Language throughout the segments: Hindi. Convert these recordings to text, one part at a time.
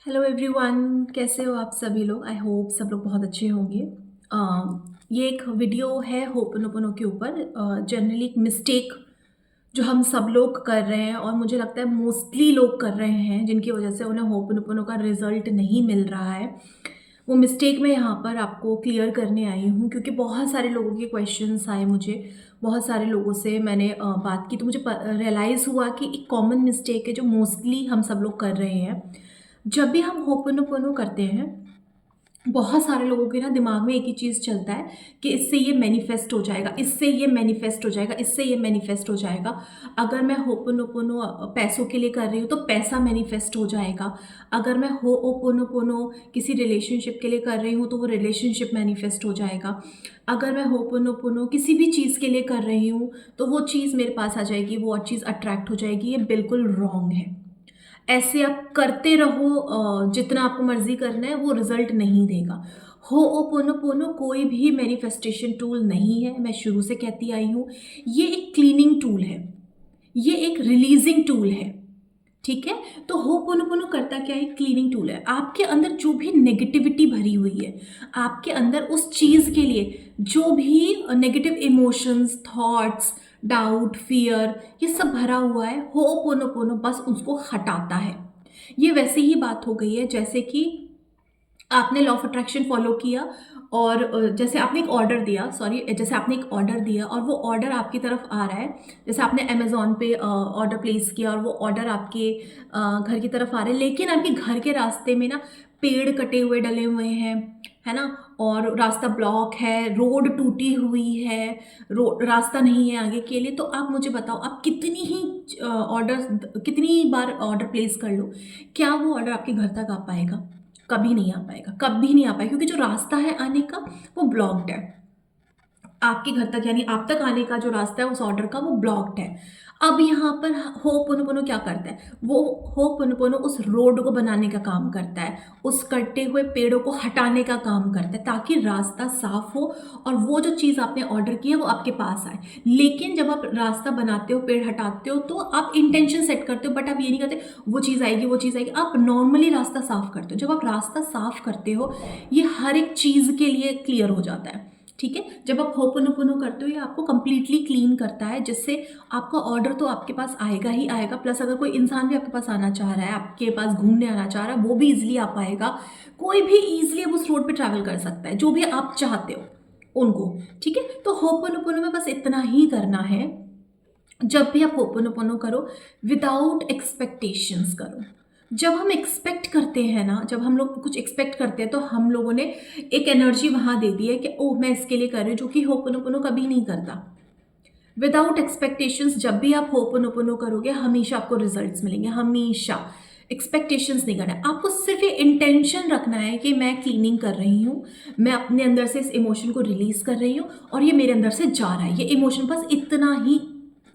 हेलो एवरीवन, कैसे हो आप सभी लोग। आई होप सब लोग बहुत अच्छे होंगे। ये एक वीडियो है होपनोपोनो के ऊपर। जनरली एक मिस्टेक जो हम सब लोग कर रहे हैं और मुझे लगता है मोस्टली लोग कर रहे हैं, जिनकी वजह से उन्हें होपनोपोनो का रिजल्ट नहीं मिल रहा है। वो मिस्टेक मैं यहाँ पर आपको क्लियर करने आई हूँ क्योंकि बहुत सारे लोगों के क्वेश्चंस आए मुझे। बहुत सारे लोगों से मैंने बात की तो मुझे रियलाइज़ हुआ कि एक कॉमन मिस्टेक है जो मोस्टली हम सब लोग कर रहे हैं। जब भी हम होपोनोपोनो करते हैं, बहुत सारे लोगों के ना दिमाग में एक ही चीज़ चलता है कि इससे ये मैनिफेस्ट हो जाएगा, इससे ये मैनिफेस्ट हो जाएगा, इससे ये मैनिफेस्ट हो जाएगा। अगर मैं होपोनोपोनो पैसों के लिए कर रही हूँ तो पैसा मैनिफेस्ट हो जाएगा। अगर मैं होपोनोपोनो किसी रिलेशनशिप के लिए कर रही हूँ तो वो रिलेशनशिप मैनिफेस्ट हो जाएगा। अगर मैं होपोनोपोनो किसी भी चीज़ के लिए कर रही हूँ तो वो चीज़ मेरे पास आ जाएगी, वो और चीज़ अट्रैक्ट हो जाएगी। ये बिल्कुल रॉन्ग है। ऐसे आप करते रहो, जितना आपको मर्जी करना है, वो रिजल्ट नहीं देगा। होओपोनोपोनो कोई भी मैनिफेस्टेशन टूल नहीं है, मैं शुरू से कहती आई हूँ। ये एक क्लीनिंग टूल है, ये एक रिलीजिंग टूल है। ठीक है, तो होपोनोपोनो करता क्या है? क्लीनिंग टूल है। आपके अंदर जो भी नेगेटिविटी भरी हुई है, आपके अंदर उस चीज़ के लिए जो भी negative emotions, thoughts, doubt, fear, ये सब भरा हुआ है, होपोनोपोनो बस उसको हटाता है। ये वैसे ही बात हो गई है जैसे कि आपने लॉ ऑफ अट्रैक्शन फॉलो किया और जैसे आपने एक ऑर्डर दिया, जैसे आपने एक ऑर्डर दिया और वो ऑर्डर आपकी तरफ आ रहा है। जैसे आपने अमेज़ॉन पे ऑर्डर प्लेस किया और वो ऑर्डर आपके घर की तरफ आ रहा है, लेकिन आपके घर के रास्ते में ना पेड़ कटे हुए डले हुए हैं, है ना, और रास्ता ब्लॉक है, रोड टूटी हुई है, रास्ता नहीं है आगे के लिए। तो आप मुझे बताओ, आप कितनी ही कितनी बार ऑर्डर प्लेस कर लो, क्या वो ऑर्डर आपके घर तक आ पाएगा? कभी नहीं आ पाएगा, कभी नहीं आ पाएगा, क्योंकि जो रास्ता है आने का वो ब्लॉक्ड है। आपके घर तक यानी आप तक आने का जो रास्ता है उस ऑर्डर का, वो ब्लॉक्ड है। अब यहाँ पर होपोनोपोनो क्या करता है? वो होपोनोपोनो उस रोड को बनाने का काम करता है, उस कटे हुए पेड़ों को हटाने का काम करता है, ताकि रास्ता साफ हो और वो जो चीज़ आपने ऑर्डर की है वो आपके पास आए। लेकिन जब आप रास्ता बनाते हो, पेड़ हटाते हो, तो आप इंटेंशन सेट करते हो, बट आप ये नहीं करते वो चीज़ आएगी, वो चीज़ आएगी। आप नॉर्मली रास्ता साफ करते हो। जब आप रास्ता साफ करते हो, ये हर एक चीज़ के लिए क्लियर हो जाता है। ठीक है, जब आप होपोनोपोनो करते हो, ये आपको कंप्लीटली क्लीन करता है, जिससे आपका ऑर्डर तो आपके पास आएगा ही आएगा। प्लस अगर कोई इंसान भी आपके पास आना चाह रहा है, आपके पास घूमने आना चाह रहा है, वो भी इजीली आ पाएगा। कोई भी इजीली अब उस रोड पे ट्रैवल कर सकता है, जो भी आप चाहते हो उनको। ठीक है, तो होपोनोपोनो में बस इतना ही करना है। जब भी आप होपोनोपोनो करो, विदाउट एक्सपेक्टेशंस करो। जब हम एक्सपेक्ट करते हैं ना, जब हम लोग कुछ एक्सपेक्ट करते हैं, तो हम लोगों ने एक एनर्जी वहाँ दे दी है कि ओह मैं इसके लिए कर रही हूँ, जो कि होपोनोपोनो कभी नहीं करता। विदाउट एक्सपेक्टेशंस जब भी आप होपोनोपोनो करोगे, हमेशा आपको रिजल्ट्स मिलेंगे, हमेशा। एक्सपेक्टेशंस नहीं करना है आपको, सिर्फ ये इंटेंशन रखना है कि मैं क्लीनिंग कर रही हूँ, मैं अपने अंदर से इस इमोशन को रिलीज कर रही हूँ और ये मेरे अंदर से जा रहा है, ये इमोशन। बस इतना ही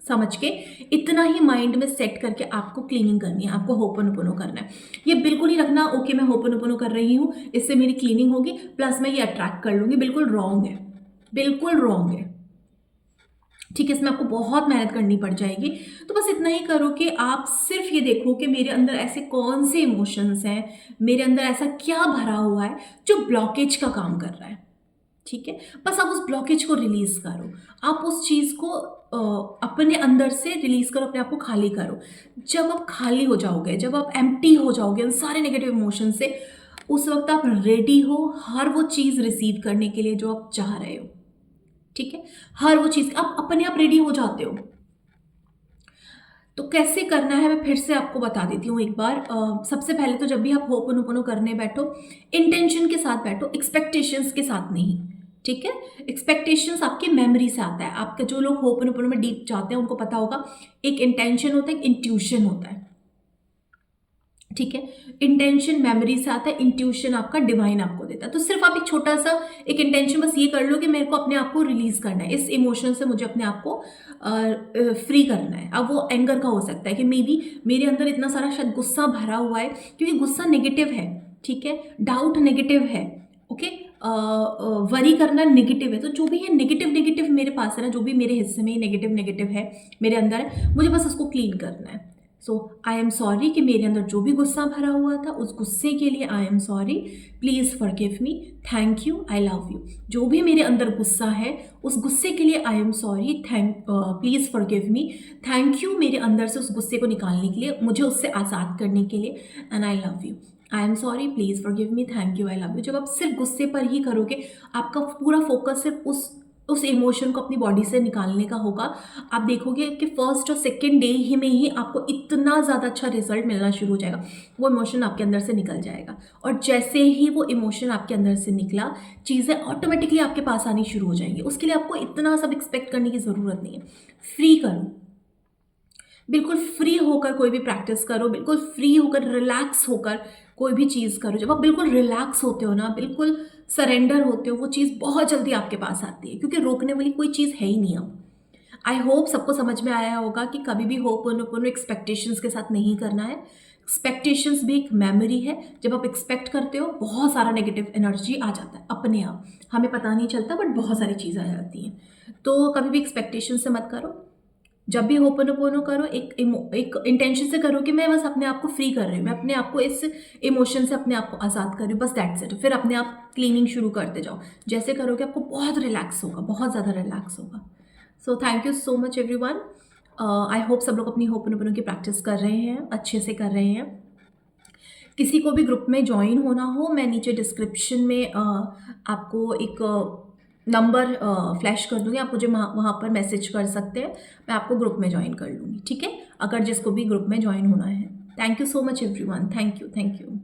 समझ के, इतना ही माइंड में सेट करके आपको क्लीनिंग करनी है, आपको होपोनोपोनो करना है। ये बिल्कुल ही रखना ओके मैं होपोनोपोनो कर रही हूँ, इससे मेरी क्लीनिंग होगी, प्लस मैं ये अट्रैक्ट कर लूँगी। बिल्कुल रॉन्ग है, बिल्कुल रॉन्ग है। ठीक है, इसमें आपको बहुत मेहनत करनी पड़ जाएगी। तो बस इतना ही करो कि आप सिर्फ ये देखो कि मेरे अंदर ऐसे कौन से इमोशंस हैं, मेरे अंदर ऐसा क्या भरा हुआ है जो ब्लॉकेज का काम कर रहा है। ठीक है, बस आप उस ब्लॉकेज को रिलीज करो, आप उस चीज़ को अपने अंदर से रिलीज करो, अपने आप को खाली करो। जब आप खाली हो जाओगे, जब आप एम्प्टी हो जाओगे उन सारे नेगेटिव इमोशन से, उस वक्त आप रेडी हो हर वो चीज़ रिसीव करने के लिए जो आप चाह रहे हो। ठीक है, हर वो चीज़ आप अपने आप रेडी हो जाते हो। तो कैसे करना है मैं फिर से आपको बता देती हूँ एक बार। सबसे पहले तो जब भी आप होपोनोपोनो करने बैठो, इंटेंशन के साथ बैठो, एक्सपेक्टेशंस के साथ नहीं। ठीक है, एक्सपेक्टेशंस आपकी मेमोरी से आता है। आपके जो लोग होपोनोपोनो में डीप जाते हैं उनको पता होगा, एक इंटेंशन होता है, एक इंट्यूशन होता है। ठीक है, इंटेंशन मेमोरी से आता है, इंट्यूशन आपका डिवाइन आपको देता है। तो सिर्फ आप एक छोटा सा एक इंटेंशन बस ये कर लो कि मेरे को अपने आप को रिलीज करना है, इस इमोशन से मुझे अपने आप को फ्री करना है। अब वो एंगर का हो सकता है कि मे बी मेरे अंदर इतना सारा शायद गुस्सा भरा हुआ है, क्योंकि गुस्सा नेगेटिव है। ठीक है, डाउट नेगेटिव है। ओके, वरी करना नेगेटिव है। तो जो भी है नेगेटिव मेरे पास है ना, जो भी मेरे हिस्से में नेगेटिव है, मेरे अंदर है, मुझे बस उसको क्लीन करना है। सो आई एम सॉरी कि मेरे अंदर जो भी गुस्सा भरा हुआ था उस गुस्से के लिए I am sorry, please forgive me, thank you, I love you. जो भी मेरे अंदर गुस्सा है उस गुस्से के लिए I am sorry, please forgive me, thank you मेरे अंदर से उस गुस्से को निकालने के लिए, मुझे उससे आज़ाद करने के लिए, and I love you, I am sorry, please forgive me, thank you, I love you. जब आप सिर्फ गुस्से पर ही करोगे, आपका पूरा फोकस सिर्फ उस इमोशन को अपनी बॉडी से निकालने का होगा, आप देखोगे कि फर्स्ट और सेकेंड डे ही में ही आपको इतना ज़्यादा अच्छा रिजल्ट मिलना शुरू हो जाएगा, वो इमोशन आपके अंदर से निकल जाएगा। और जैसे ही वो इमोशन आपके अंदर से निकला, चीज़ें ऑटोमेटिकली आपके पास आनी शुरू हो जाएंगी। उसके लिए आपको इतना सब एक्सपेक्ट करने की ज़रूरत नहीं है। फ्री करो, बिल्कुल फ्री होकर कोई भी प्रैक्टिस करो, बिल्कुल फ्री होकर रिलैक्स होकर कोई भी चीज़ करो। जब आप बिल्कुल रिलैक्स होते हो ना, बिल्कुल सरेंडर होते हो, वो चीज़ बहुत जल्दी आपके पास आती है, क्योंकि रोकने वाली कोई चीज़ है ही नहीं अब। आई होप सबको समझ में आया होगा कि कभी भी होपोनोपोनो एक्सपेक्टेशंस के साथ नहीं करना है। एक्सपेक्टेशंस भी एक मेमोरी है। जब आप एक्सपेक्ट करते हो, बहुत सारा नेगेटिव एनर्जी आ जाता है अपने आप, हमें पता नहीं चलता, बट बहुत सारी चीज़ें आ जाती हैं। तो कभी भी एक्सपेक्टेशन से मत करो। जब भी होपोनोपोनो करो, एक इंटेंशन से करो कि मैं बस अपने आप को फ्री कर रही हूँ, मैं अपने आप को इस इमोशन से अपने आप को आज़ाद कर रही हूँ, बस दैट्स इट। फिर अपने आप क्लीनिंग शुरू करते जाओ। जैसे करोगे आपको बहुत रिलैक्स होगा, बहुत ज़्यादा रिलैक्स होगा। So thank you so much everyone. I hope सब लोग अपनी होपोनोपोनो की प्रैक्टिस कर रहे हैं, अच्छे से कर रहे हैं। किसी को भी ग्रुप में ज्वाइन होना हो, मैं नीचे डिस्क्रिप्शन में आपको एक नंबर फ्लैश कर दूँगी, आप मुझे वहाँ पर मैसेज कर सकते हैं, मैं आपको ग्रुप में ज्वाइन कर लूँगी, ठीक है, अगर जिसको भी ग्रुप में ज्वाइन होना है। Thank you so much everyone, thank you, thank you.